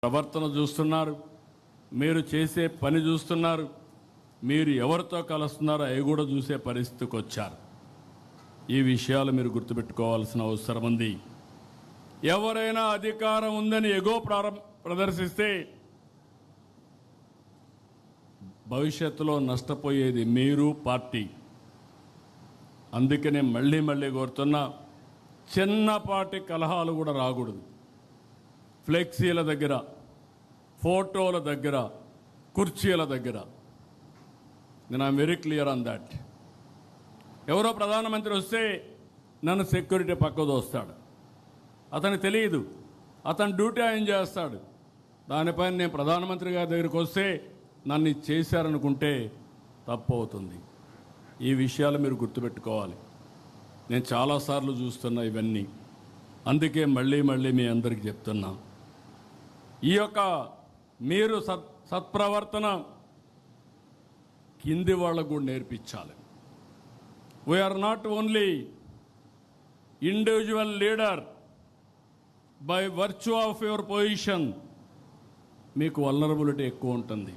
ప్రవర్తన చూస్తున్నారు, మీరు చేసే పని చూస్తున్నారు, మీరు ఎవరితో కలుస్తున్నారో అవి కూడా చూసే పరిస్థితికి వచ్చారు. ఈ విషయాలు మీరు గుర్తుపెట్టుకోవాల్సిన అవసరం ఉంది. ఎవరైనా అధికారం ఉందని ఎగో ప్రదర్శిస్తే భవిష్యత్తులో నష్టపోయేది మీరు, పార్టీ. అందుకనే మళ్ళీ మళ్ళీ కోరుతున్నా, చిన్నపాటి కలహాలు కూడా రాకూడదు. ఫ్లెక్సీల దగ్గర, ఫోటోల దగ్గర, కుర్చీల దగ్గర. నేను I'm very clear on that. ఎవరో ప్రధానమంత్రి వస్తే నన్ను సెక్యూరిటీ పక్క దోస్తాడు. అతనికి తెలియదు, అతను డ్యూటీ ఆయన చేస్తాడు. దానిపైన నేను ప్రధానమంత్రి గారి దగ్గరికి వస్తే నన్ను చేశారనుకుంటే తప్పు అవుతుంది. ఈ విషయాలు మీరు గుర్తుపెట్టుకోవాలి. నేను చాలాసార్లు చూస్తున్నా ఇవన్నీ. అందుకే మళ్ళీ మళ్ళీ మీ అందరికీ చెప్తున్నా, ఈ యొక్క మీరు సత్ప్రవర్తన కింది వాళ్ళకు కూడా నేర్పించాలి. We are not only individual leader. By virtue of your position మీకు వల్నరబిలిటీ ఎక్కువ ఉంటుంది.